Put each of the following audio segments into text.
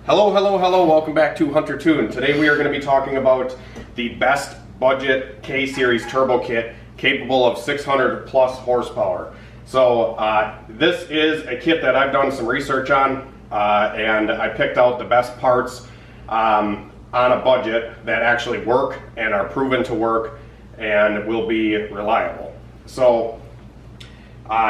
Hello, hello, hello, welcome back to Hunter Tune. Today we are going to be talking about the best budget K-Series turbo kit capable of 600 plus horsepower. So this is a kit that I've done some research on and I picked out the best parts on a budget that actually work and are proven to work and will be reliable. So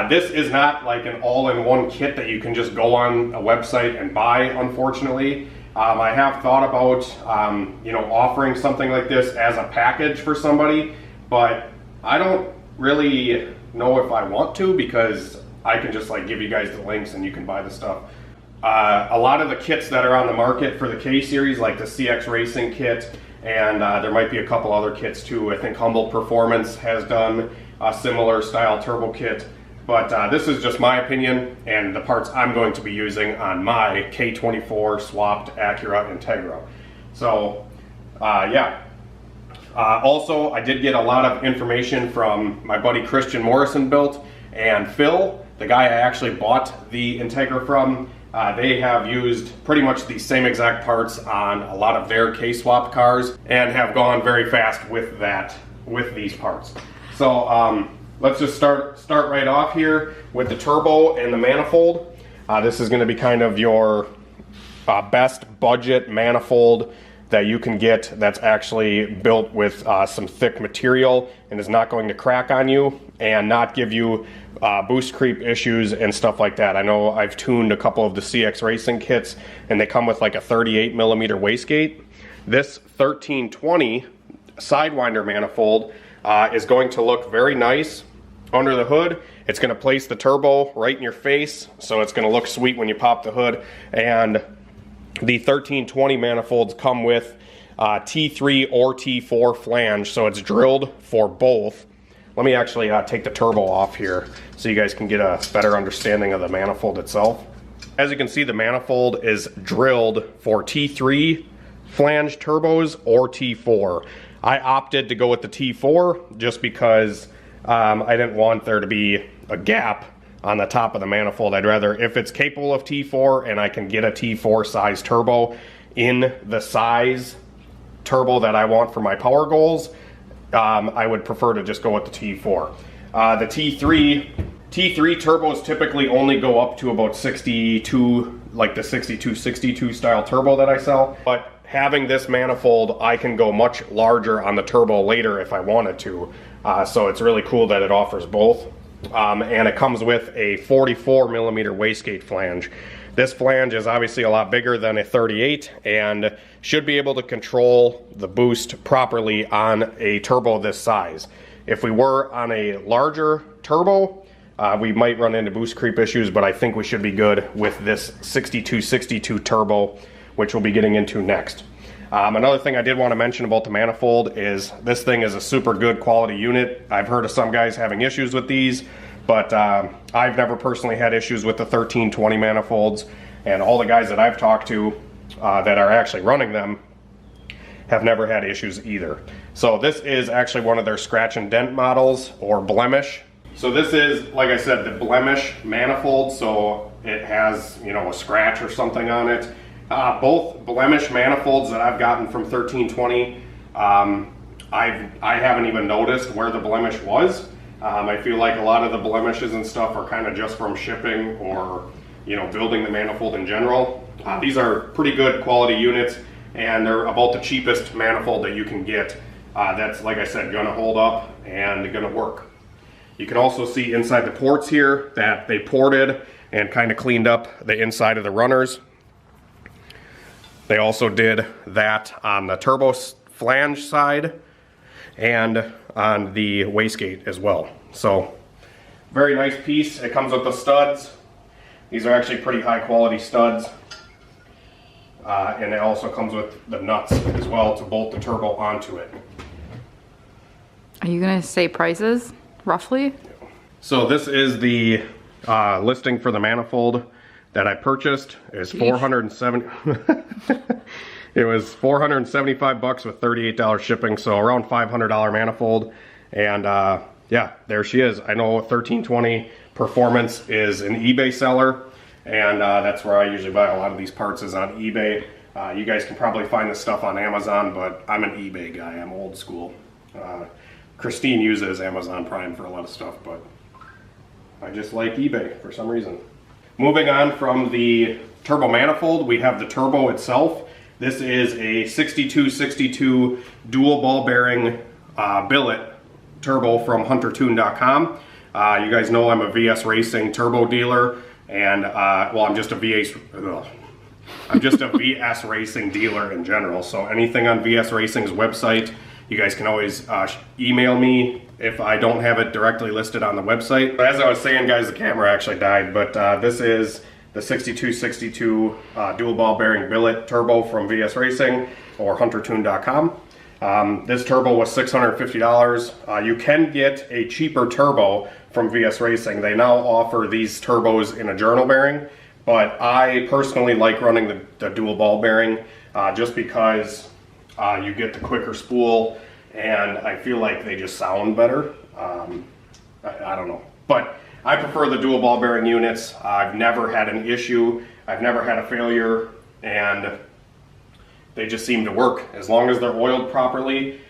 this is not like an all-in-one kit that you can just go on a website and buy, unfortunately. I have thought about offering something like this as a package for somebody, but I don't really know if I want to, because I can just like give you guys the links and you can buy the stuff. A lot of the kits that are on the market for the K-Series, like the CX Racing kit, and there might be a couple other kits too. I think Humble Performance has done a similar style turbo kit. But this is just my opinion and the parts I'm going to be using on my K24 swapped Acura Integra. So also I did get a lot of information from my buddy Christian Morrison Built and Phil, the guy I actually bought the Integra from. They have used pretty much the same exact parts on a lot of their K-swap cars and have gone very fast with these parts. So let's just start right off here with the turbo and the manifold. This is going to be kind of your best budget manifold that you can get that's actually built with some thick material and is not going to crack on you and not give you boost creep issues and stuff like that. I know I've tuned a couple of the CX Racing kits and they come with like a 38 millimeter wastegate. This 1320 Sidewinder manifold is going to look very nice under the hood. It's going to place the turbo right in your face, so it's going to look sweet when you pop the hood. And the 1320 manifolds come with T3 or T4 flange, so it's drilled for both. Let me actually take the turbo off here so you guys can get a better understanding of the manifold itself. As you can see, the manifold is drilled for T3 flange turbos or T4. I opted to go with the T4 just because I didn't want there to be a gap on the top of the manifold. I'd rather, if it's capable of T4 and I can get a T4 size turbo in the size turbo that I want for my power goals, I would prefer to just go with the T4. The T3 turbos typically only go up to about 62, like the 62 style turbo that I sell. But having this manifold, I can go much larger on the turbo later if I wanted to. So it's really cool that it offers both. And it comes with a 44 millimeter wastegate flange. This flange is obviously a lot bigger than a 38 and should be able to control the boost properly on a turbo this size. If we were on a larger turbo, we might run into boost creep issues, but I think we should be good with this 6262 turbo, which we'll be getting into next. Another thing I did want to mention about the manifold is this thing is a super good quality unit. I've heard of some guys having issues with these, but I've never personally had issues with the 1320 manifolds, and all the guys that I've talked to that are actually running them have never had issues either. So this is actually one of their scratch and dent models, or blemish. So this is, like I said, the blemish manifold, so it has, a scratch or something on it. Both blemish manifolds that I've gotten from 1320, I haven't even noticed where the blemish was. I feel like a lot of the blemishes and stuff are kind of just from shipping or building the manifold in general. These are pretty good quality units, and they're about the cheapest manifold that you can get. That's, like I said, going to hold up and going to work. You can also see inside the ports here that they ported and kind of cleaned up the inside of the runners. They also did that on the turbo flange side and on the wastegate as well. So very nice piece. It comes with the studs. These are actually pretty high quality studs. And it also comes with the nuts as well to bolt the turbo onto it. Are you going to say prices roughly? So this is the listing for the manifold that I purchased. It was it was $475 with $38 shipping, so around $500 manifold. And yeah, there she is. I know 1320 Performance is an eBay seller, and that's where I usually buy a lot of these parts, is on eBay. You guys can probably find this stuff on Amazon, but I'm an eBay guy. I'm old school. Christine uses Amazon Prime for a lot of stuff, but I just like eBay for some reason. Moving on from the turbo manifold, we have the turbo itself. This is a 6262 dual ball bearing billet turbo from huntertune.com. You guys know I'm a VS Racing turbo dealer, and well, I'm just a VS Racing dealer in general. So anything on VS Racing's website, you guys can always email me if I don't have it directly listed on the website. But as I was saying, guys, the camera actually died, but this is the 6262 dual ball bearing billet turbo from VS Racing or huntertune.com. This turbo was $650. You can get a cheaper turbo from VS Racing. They now offer these turbos in a journal bearing, but I personally like running the dual ball bearing just because you get the quicker spool, and I feel like they just sound better. I don't know, but I prefer the dual ball bearing units. I've never had an issue. I've never had a failure, and they just seem to work. As long as they're oiled properly,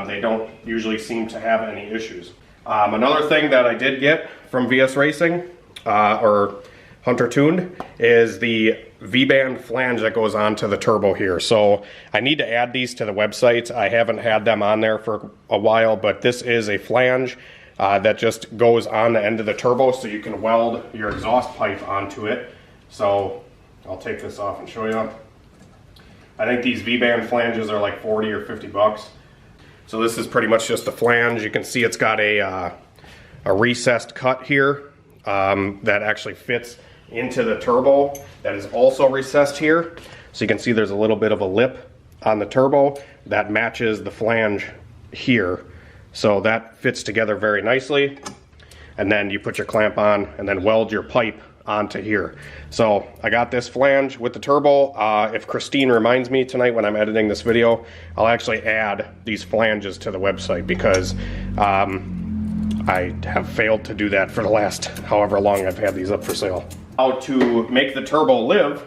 they don't usually seem to have any issues. Another thing that I did get from VS Racing, or Hunter Tuned, is the V-band flange that goes onto the turbo here. So I need to add these to the website. I haven't had them on there for a while, but this is a flange that just goes on the end of the turbo, so you can weld your exhaust pipe onto it. So I'll take this off and show you. I think these V-band flanges are like 40 or 50 bucks. So this is pretty much just a flange. You can see it's got a recessed cut here that actually fits into the turbo, that is also recessed here. So you can see there's a little bit of a lip on the turbo that matches the flange here. So that fits together very nicely. And then you put your clamp on and then weld your pipe onto here. So I got this flange with the turbo. If Christine reminds me tonight when I'm editing this video, I'll actually add these flanges to the website, because I have failed to do that for the last however long I've had these up for sale. How to make the turbo live,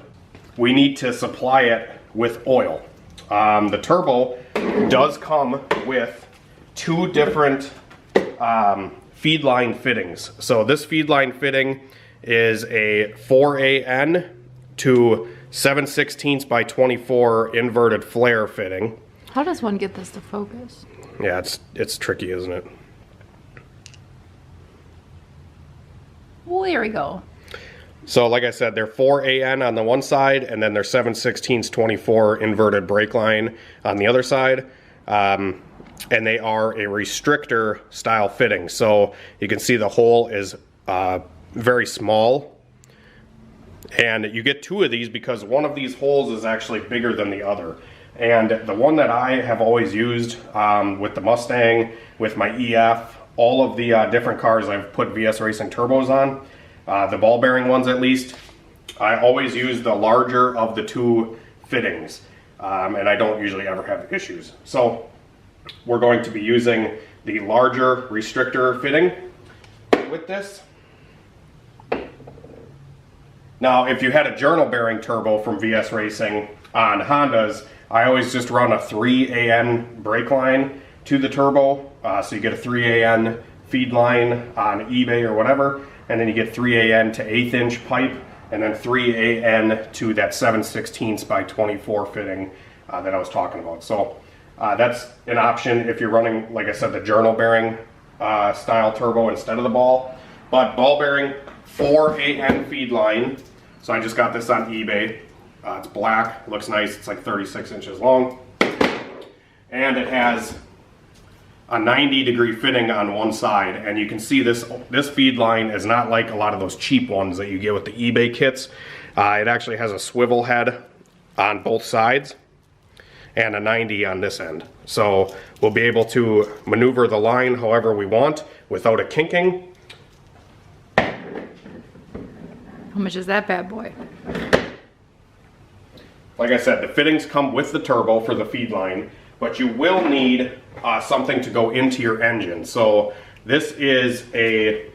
we need to supply it with oil. The turbo does come with two different feed line fittings. So this feed line fitting is a 4AN to 7/16 by 24 inverted flare fitting. How does one get this to focus? Yeah, it's tricky, isn't it? Well, there we go. So like I said, they're 4AN on the one side, and then they're 7/16 24 inverted brake line on the other side. And they are a restrictor style fitting. So you can see the hole is very small. And you get two of these because one of these holes is actually bigger than the other. And the one that I have always used with the Mustang, with my EF, all of the different cars I've put VS Racing turbos on, the ball bearing ones at least, I always use the larger of the two fittings, and I don't usually ever have issues. So we're going to be using the larger restrictor fitting with this. Now, if you had a journal bearing turbo from VS Racing on Hondas, I always just run a 3AN brake line to the turbo. So you get a 3AN feed line on eBay or whatever, and then you get 3AN to 1/8 inch pipe, and then 3AN to that 7/16 by 24 fitting that I was talking about. So that's an option if you're running, like I said, the journal bearing style turbo instead of the ball. But ball bearing, 4AN feed line. So I just got this on eBay. It's black, looks nice. It's like 36 inches long. And it has a 90-degree fitting on one side. And you can see this feed line is not like a lot of those cheap ones that you get with the eBay kits. It actually has a swivel head on both sides and a 90 on this end. So we'll be able to maneuver the line however we want without it kinking. How much is that bad boy? Like I said, the fittings come with the turbo for the feed line, but you will need something to go into your engine. So this is a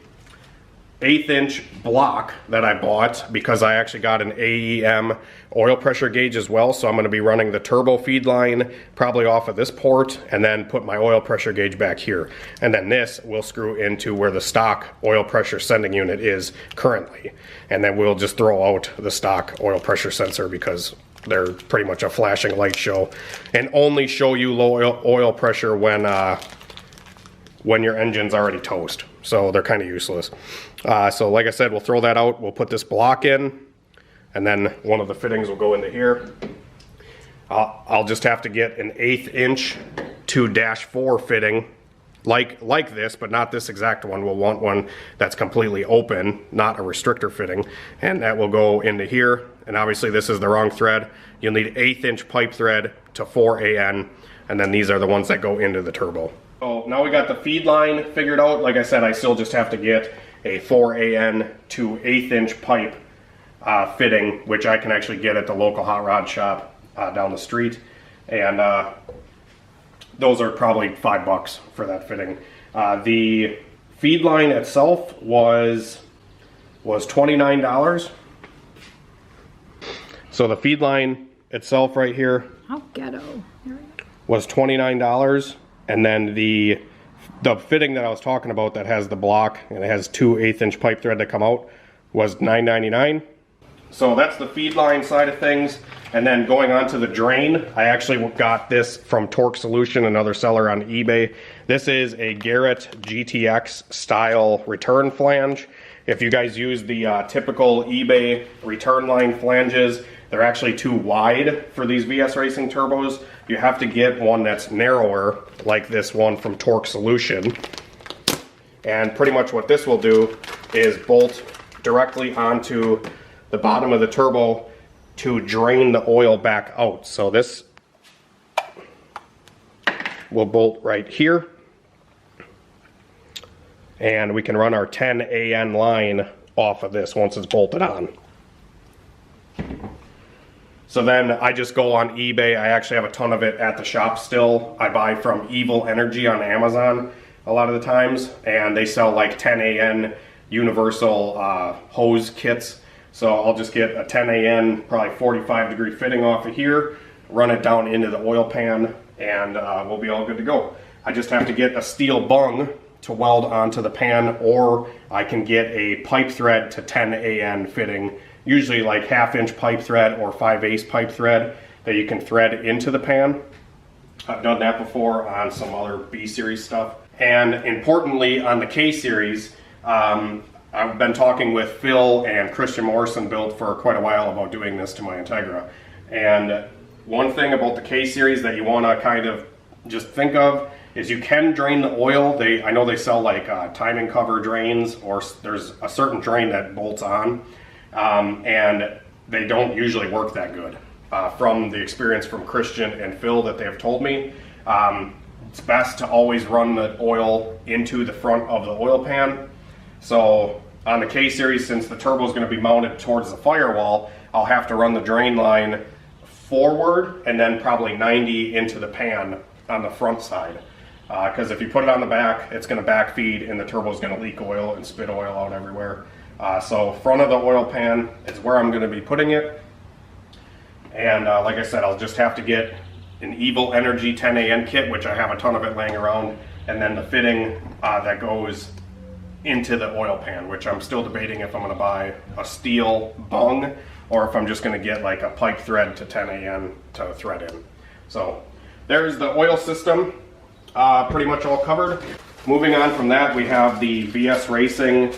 1/8" block that I bought because I actually got an AEM oil pressure gauge as well. So I'm going to be running the turbo feed line probably off of this port and then put my oil pressure gauge back here. And then this will screw into where the stock oil pressure sending unit is currently. And then we'll just throw out the stock oil pressure sensor because they're pretty much a flashing light show and only show you low oil pressure when your engine's already toast. So they're kind of useless. So like I said, we'll throw that out. We'll put this block in, and then one of the fittings will go into here. I'll just have to get an 1/8" to -4 fitting like this, but not this exact one. We'll want one that's completely open, not a restrictor fitting, and that will go into here. And obviously this is the wrong thread. You'll need 1/8" pipe thread to 4AN, and then these are the ones that go into the turbo. So now we got the feed line figured out. Like I said, I still just have to get a 4AN to 1/8" pipe fitting, which I can actually get at the local hot rod shop down the street. And those are probably $5 for that fitting. The feed line itself was $29. So the feed line itself right here How ghetto. Here we go. was $29. And then the fitting that I was talking about that has the block and it has 2 1/8" pipe thread that come out was $9.99. So that's the feed line side of things. And then going on to the drain, I actually got this from Torque Solution, another seller on eBay. This is a Garrett GTX style return flange. If you guys use the typical eBay return line flanges, they're actually too wide for these VS Racing turbos. You have to get one that's narrower, like this one from Torque Solution. And pretty much what this will do is bolt directly onto the bottom of the turbo to drain the oil back out. So this will bolt right here. And we can run our 10AN line off of this once it's bolted on. So then I just go on eBay. I actually have a ton of it at the shop still. I buy from Evil Energy on Amazon a lot of the times, and they sell like 10AN universal hose kits. So I'll just get a 10AN, probably 45-degree fitting off of here, run it down into the oil pan, and we'll be all good to go. I just have to get a steel bung to weld onto the pan, or I can get a pipe thread to 10AN fitting, usually like 1/2" pipe thread or 5/8 pipe thread that you can thread into the pan. I've done that before on some other B series stuff. And importantly, on the K series, I've been talking with Phil and Christian Morrison built for quite a while about doing this to my Integra. And one thing about the K series that you want to kind of just think of is you can drain the oil. I know they sell like timing cover drains, or there's a certain drain that bolts on, and they don't usually work that good. From the experience from Christian and Phil that they have told me, it's best to always run the oil into the front of the oil pan. So on the K series, since the turbo is going to be mounted towards the firewall, I'll have to run the drain line forward and then probably 90 into the pan on the front side. Because if you put it on the back, it's going to backfeed and the turbo is going to leak oil and spit oil out everywhere. So front of the oil pan is where I'm going to be putting it. And like I said, I'll just have to get an Evil Energy 10AN kit, which I have a ton of it laying around, and then the fitting that goes into the oil pan, which I'm still debating if I'm going to buy a steel bung or if I'm just going to get like a pipe thread to 10AN to thread in. So there's the oil system, pretty much all covered. Moving on from that, we have the VS Racing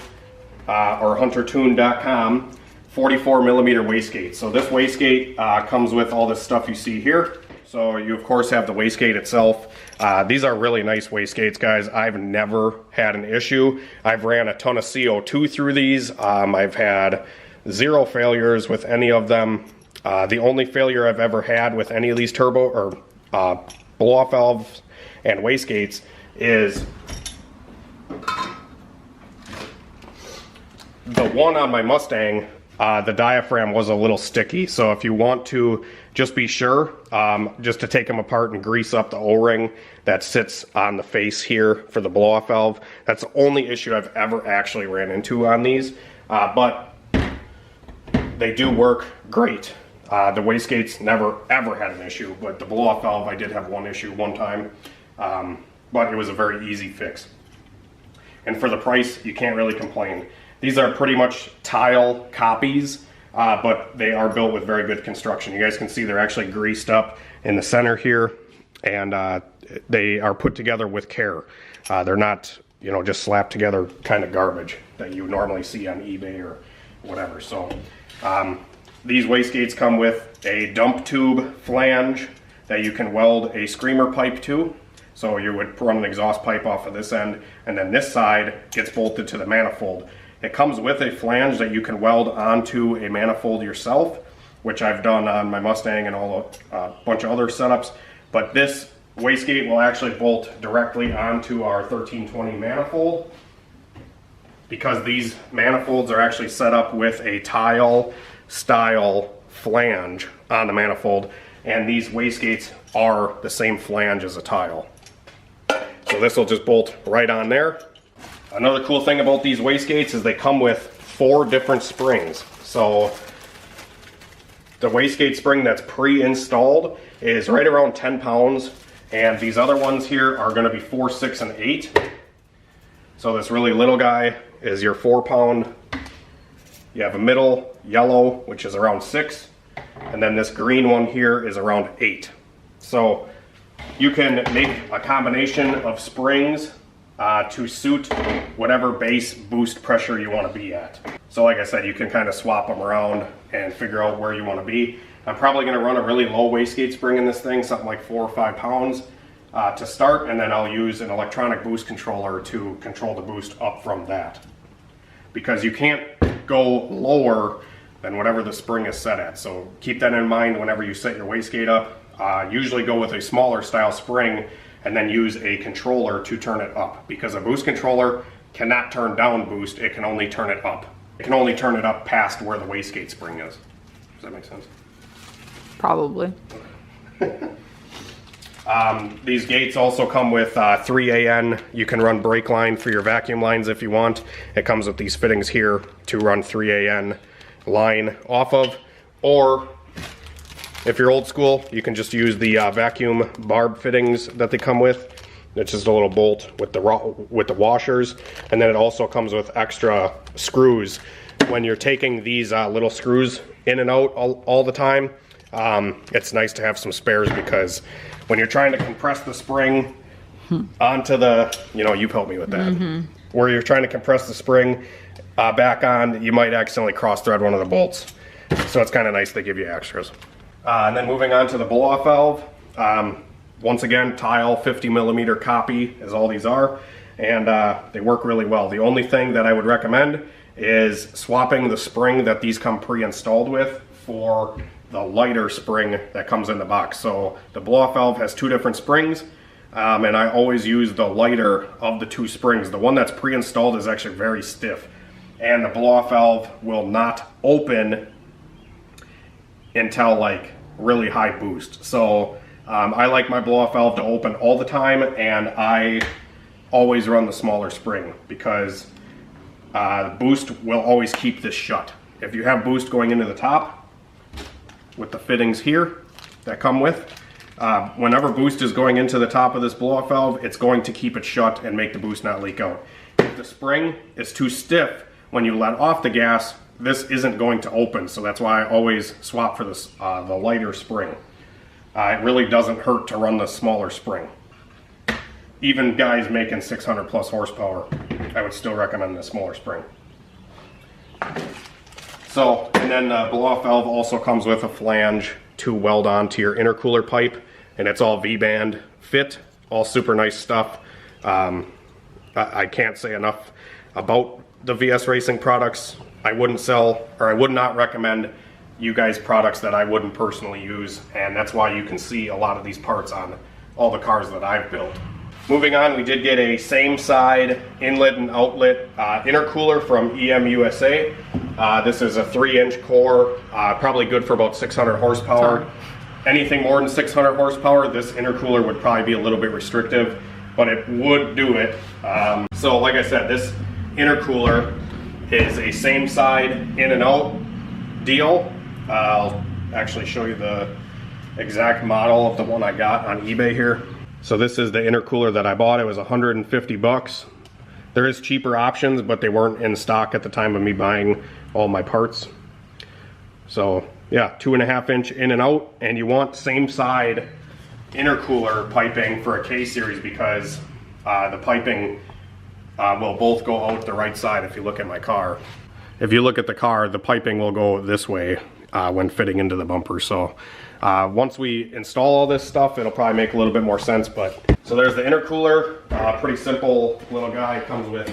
or HunterTune.com 44mm wastegate. So this wastegate comes with all this stuff you see here. So you of course have the wastegate itself. These are really nice wastegates, guys. I've never had an issue. I've ran a ton of CO2 through these. I've had 0 failures with any of them. The only failure I've ever had with any of these turbo or blow-off valves and wastegates is the one on my Mustang. the diaphragm was a little sticky. So if you want to just be sure, just to take them apart and grease up the O-ring that sits on the face here for the blow-off valve. That's the only issue I've ever actually ran into on these, but they do work great. The wastegates never ever had an issue, but the blow-off valve I did have one issue one time, but it was a very easy fix. And for the price, you can't really complain. These are pretty much tile copies, but they are built with very good construction. You guys can see they're actually greased up in the center here, and they are put together with care. They're not, you know, just slapped together kind of garbage that you normally see on eBay or whatever. So these wastegates come with a dump tube flange that you can weld a screamer pipe to. So you would run an exhaust pipe off of this end, and then this side gets bolted to the manifold. It comes with a flange that you can weld onto a manifold yourself, which I've done on my Mustang and a bunch of other setups. But this wastegate will actually bolt directly onto our 1320 manifold, because these manifolds are actually set up with a tile style flange on the manifold, and these wastegates are the same flange as a tile. So this will just bolt right on there. Another cool thing about these wastegates is they come with 4 different springs. So the wastegate spring that's pre-installed is right around 10 pounds, and these other ones here are going to be 4, 6, and 8. So this really little guy is your 4-pound. You have a middle yellow, which is around 6, and then this green one here is around 8. So you can make a combination of springs to suit whatever base boost pressure you want to be at. So like I said, you can kind of swap them around and figure out where you want to be. I'm probably going to run a really low wastegate spring in this thing, something like 4 or 5 pounds to start, and then I'll use an electronic boost controller to control the boost up from that. Because you can't go lower than whatever the spring is set at. So keep that in mind whenever you set your wastegate up. Usually go with a smaller style spring and then use a controller to turn it up, because a boost controller cannot turn down boost, it can only turn it up. It can only turn it up past where the wastegate spring is. Does that make sense? Probably. These gates also come with 3AN. You can run brake line for your vacuum lines if you want. It comes with these fittings here to run 3AN line off of, or if you're old school, you can just use the vacuum barb fittings that they come with. It's just a little bolt with the washers, and then it also comes with extra screws. When you're taking these little screws in and out all the time, it's nice to have some spares, because when you're trying to compress the spring onto the, you know, you've helped me with that, where you're trying to compress the spring back on, you might accidentally cross thread one of the bolts. So it's kind of nice they give you extras. And then moving on to the blow-off valve. Once again, tile 50mm copy is all these are, and they work really well. The only thing that I would recommend is swapping the spring that these come pre-installed with for the lighter spring that comes in the box. So the blow-off valve has 2 different springs, and I always use the lighter of the 2 springs. The one that's pre-installed is actually very stiff, and the blow-off valve will not open until like really high boost. So I like my blow-off valve to open all the time, and I always run the smaller spring, because boost will always keep this shut. If you have boost going into the top with the fittings here that come with, whenever boost is going into the top of this blow-off valve, it's going to keep it shut and make the boost not leak out. If the spring is too stiff when you let off the gas, this isn't going to open, so that's why I always swap for this, the lighter spring. It really doesn't hurt to run the smaller spring. Even guys making 600 plus horsepower, I would still recommend the smaller spring. So, and then the blow-off valve also comes with a flange to weld onto your intercooler pipe, and it's all V-band fit, all super nice stuff. I can't say enough about the VS Racing products. I wouldn't sell, or I would not recommend you guys products that I wouldn't personally use, and that's why you can see a lot of these parts on all the cars that I've built. Moving on, we did get a same side inlet and outlet intercooler from EM USA. This is a 3-inch core, probably good for about 600 horsepower. Anything more than 600 horsepower, this intercooler would probably be a little bit restrictive, but it would do it. So like I said, this intercooler is a same side in and out deal. I'll actually show you the exact model of the one I got on eBay here. So this is the intercooler that I bought. It was 150 bucks. There is cheaper options, but they weren't in stock at the time of me buying all my parts. So yeah, 2.5-inch in and out, and you want same side intercooler piping for a K series because the piping will both go out the right side. If you look at my car, if you look at the car, the piping will go this way when fitting into the bumper. So once we install all this stuff, it'll probably make a little bit more sense. But so there's the intercooler, pretty simple little guy. Comes with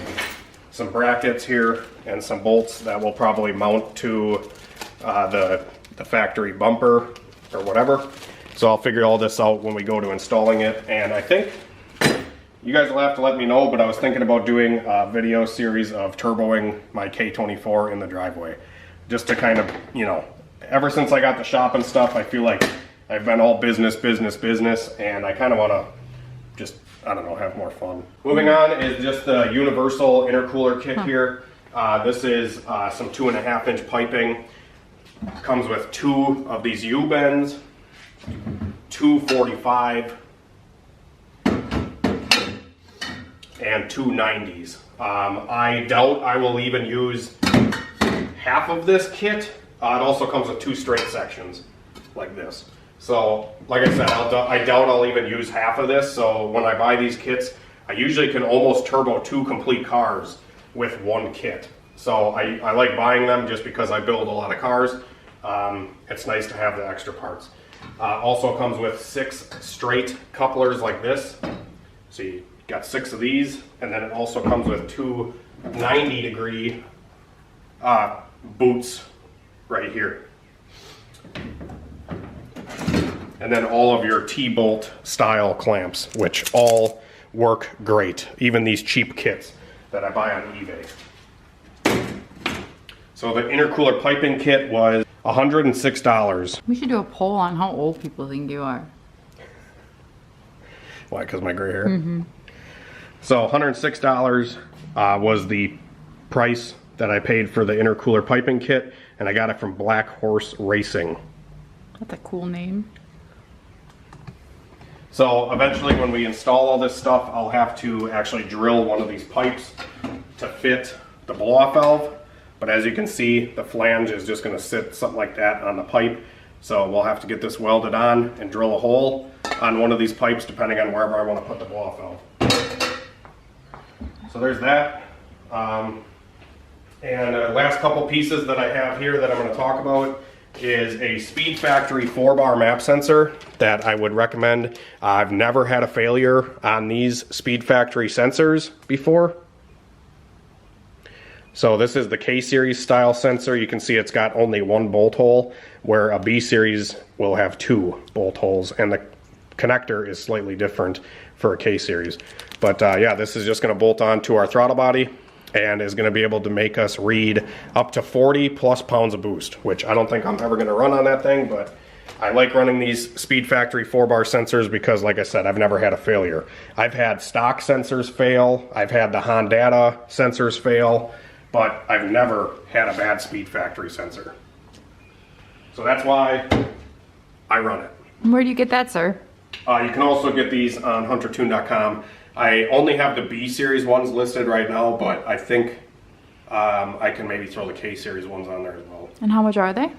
some brackets here and some bolts that will probably mount to the factory bumper or whatever. So I'll figure all this out when we go to installing it. And I think you guys will have to let me know, but I was thinking about doing a video series of turboing my K24 in the driveway, just to kind of, you know, ever since I got the shop and stuff, I feel like I've been all business, and I kind of want to just, I don't know, have more fun. Moving on is just the universal intercooler kit here. This is some 2.5-inch piping. Comes with 2 of these U-bends, 2 45, and 2 90s. I doubt I will even use half of this kit. It also comes with 2 straight sections like this. So like I said, I doubt I'll even use half of this. So when I buy these kits, I usually can almost turbo 2 complete cars with 1 kit. So I like buying them just because I build a lot of cars. It's nice to have the extra parts. Also comes with 6 straight couplers like this. So you got 6 of these, and then it also comes with 2 90-degree boots right here. And then all of your T-bolt style clamps, which all work great. Even these cheap kits that I buy on eBay. So the intercooler piping kit was $106. We should do a poll on how old people think you are. Why? Because my gray hair? Mm-hmm. So $106 was the price that I paid for the intercooler piping kit, and I got it from Black Horse Racing. That's a cool name. So eventually when we install all this stuff, I'll have to actually drill one of these pipes to fit the blow-off valve. But as you can see, the flange is just going to sit something like that on the pipe. So we'll have to get this welded on and drill a hole on one of these pipes depending on wherever I want to put the blow-off valve. So there's that. And last couple pieces that I have here that I'm going to talk about is a Speed Factory 4-bar map sensor that I would recommend. I've never had a failure on these Speed Factory sensors before. So this is the K series style sensor. You can see it's got only 1 bolt hole, where a B series will have 2 bolt holes, and the connector is slightly different for a K series. But yeah, this is just going to bolt on to our throttle body and is going to be able to make us read up to 40 plus pounds of boost, which I don't think I'm ever going to run on that thing, but I like running these Speed Factory 4-bar sensors because, like I said, I've never had a failure. I've had stock sensors fail, I've had the Honda sensors fail, but I've never had a bad Speed Factory sensor. So that's why I run it. Where do you get that, sir? You can also get these on huntertune.com. I only have the B series ones listed right now, but I think I can maybe throw the K series ones on there as well. And how much are they?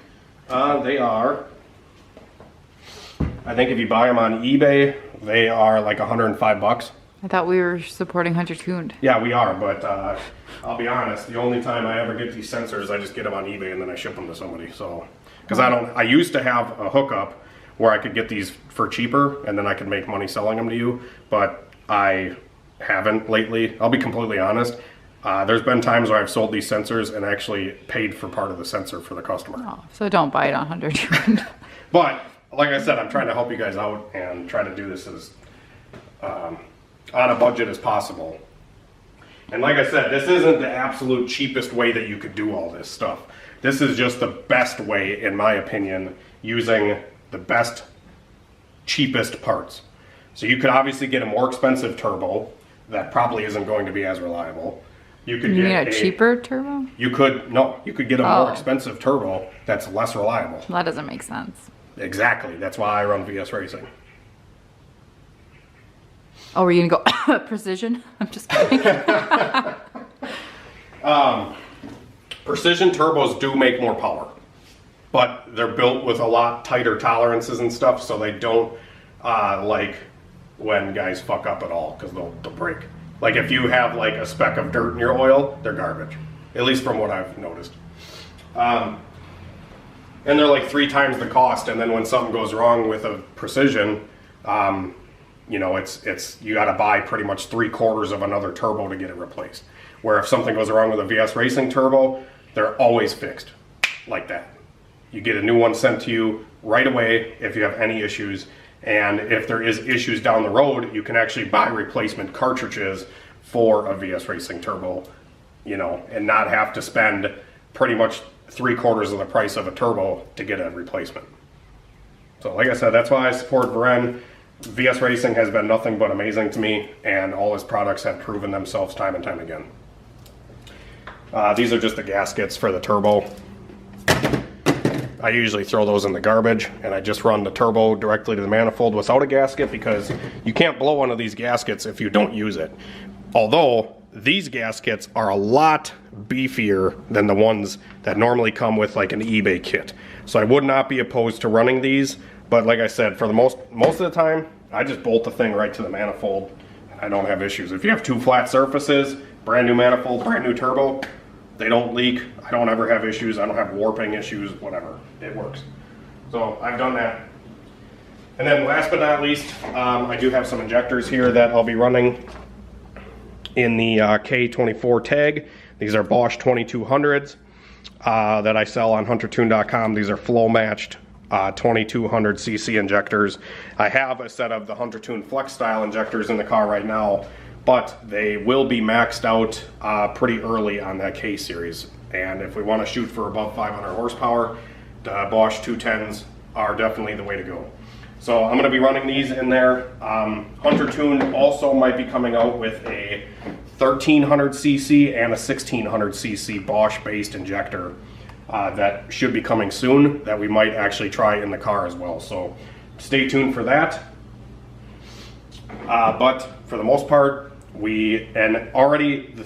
They are, I think if you buy them on eBay, they are like 105 bucks. I thought we were supporting Hunter Tuned. Yeah, we are, but I'll be honest, the only time I ever get these sensors, I just get them on eBay and then I ship them to somebody. So, because I used to have a hookup where I could get these for cheaper and then I could make money selling them to you, but I haven't lately. I'll be completely honest. There's been times where I've sold these sensors and actually paid for part of the sensor for the customer. Oh, so don't buy it on Hunter Tuned. But like I said, I'm trying to help you guys out and try to do this as on a budget as possible. And like I said, this isn't the absolute cheapest way that you could do all this stuff. This is just the best way, in my opinion, using the best, cheapest parts. So you could obviously get a more expensive turbo that probably isn't going to be as reliable. You could get a cheaper turbo? You could get a more expensive turbo that's less reliable. That doesn't make sense. Exactly. That's why I run VS Racing. Oh, were you gonna go precision? I'm just kidding. Precision turbos do make more power, but they're built with a lot tighter tolerances and stuff, so they don't like when guys fuck up at all, because they'll break. Like if you have like a speck of dirt in your oil, they're garbage. At least from what I've noticed. And they're like 3 times the cost, and then when something goes wrong with a precision, you know, it's you got to buy pretty much 3/4 of another turbo to get it replaced. Where if something goes wrong with a VS Racing turbo, they're always fixed like that. You get a new one sent to you right away if you have any issues, and if there is issues down the road, you can actually buy replacement cartridges for a VS Racing turbo, you know, and not have to spend pretty much 3/4 of the price of a turbo to get a replacement. So like I said, that's why I support Varen. VS Racing has been nothing but amazing to me, and all his products have proven themselves time and time again. These are just the gaskets for the turbo. I usually throw those in the garbage, and I just run the turbo directly to the manifold without a gasket, because you can't blow one of these gaskets if you don't use it. Although these gaskets are a lot beefier than the ones that normally come with like an eBay kit. So I would not be opposed to running these, but like I said, for the most of the time, I just bolt the thing right to the manifold. I don't have issues. If you have 2 flat surfaces, brand new manifold, brand new turbo, they don't leak. I don't ever have issues. I don't have warping issues, whatever. It works. So I've done that. And then last but not least, I do have some injectors here that I'll be running in the K24 tag. These are Bosch 2200s that I sell on huntertune.com. These are flow matched 2200cc injectors. I have a set of the Huntertune Flex style injectors in the car right now, but they will be maxed out pretty early on that K series. And if we want to shoot for above 500 horsepower, the Bosch 210s are definitely the way to go. So I'm going to be running these in there. Huntertune also might be coming out with a 1300cc and a 1600cc Bosch based injector that should be coming soon, that we might actually try in the car as well. So stay tuned for that. But for the most part, the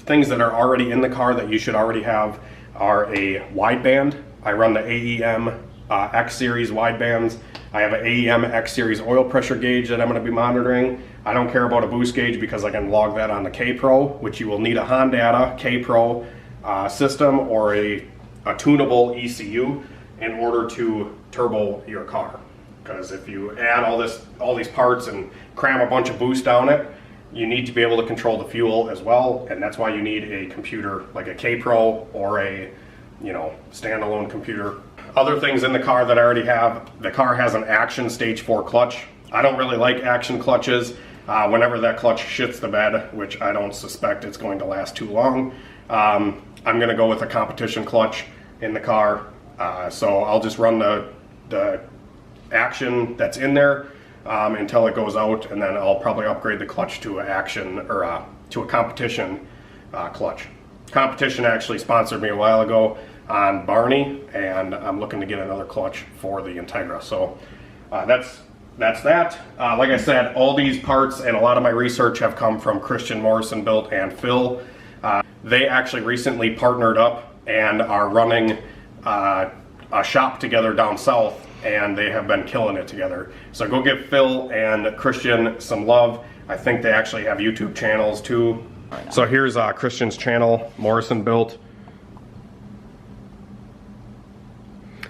things that are already in the car that you should already have are a wideband. I run the AEM X Series widebands. I have an AEM X Series oil pressure gauge that I'm going to be monitoring. I don't care about a boost gauge because I can log that on the K Pro, which you will need a Hondata K Pro system or a tunable ECU in order to turbo your car. Because if you add all these parts and cram a bunch of boost down it, you need to be able to control the fuel as well, and that's why you need a computer like a K Pro or a, you know, standalone computer. Other things in the car that I already have, the car has an Action Stage 4 clutch. I don't really like Action clutches. Whenever that clutch shits the bed, which I don't suspect it's going to last too long, I'm going to go with a competition clutch in the car. So I'll just run the Action that's in there until it goes out, and then I'll probably upgrade the clutch to an Action or to a competition clutch. Competition actually sponsored me a while ago on Barney, and I'm looking to get another clutch for the Integra. So that's that. Like I said, all these parts and a lot of my research have come from Christian Morrison Built and Phil. They actually recently partnered up and are running a shop together down south, and they have been killing it together. So go give Phil and Christian some love. I think they actually have YouTube channels too. So here's Christian's channel, Morrison Built.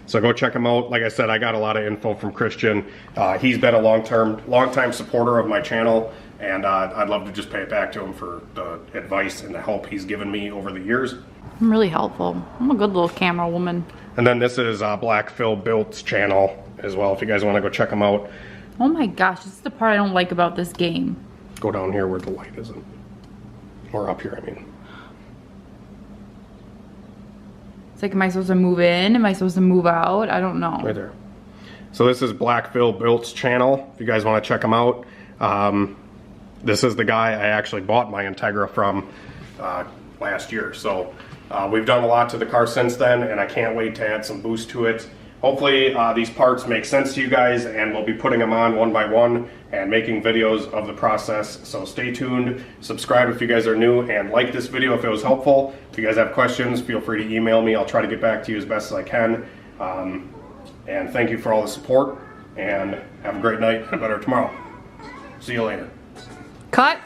So go check him out. Like I said, I got a lot of info from Christian. He's been a long-time supporter of my channel, and I'd love to just pay it back to him for the advice and the help he's given me over the years. I'm really helpful. I'm a good little camera woman. And then this is Black Phil Built's channel as well, if you guys want to go check him out. Oh my gosh, this is the part I don't like about this game. go down here where the light isn't. Or up here, I mean. It's like, am I supposed to move in? Am I supposed to move out? I don't know. Right there. So this is Black Phil Built's channel, if you guys want to check him out. This is the guy I actually bought my Integra from last year. So we've done a lot to the car since then, and I can't wait to add some boost to it. Hopefully these parts make sense to you guys, and we'll be putting them on one by one and making videos of the process. So stay tuned, subscribe if you guys are new, and like this video if it was helpful. If you guys have questions, feel free to email me. I'll try to get back to you as best as I can. And thank you for all the support, and have a great night and better tomorrow. See you later. Cut.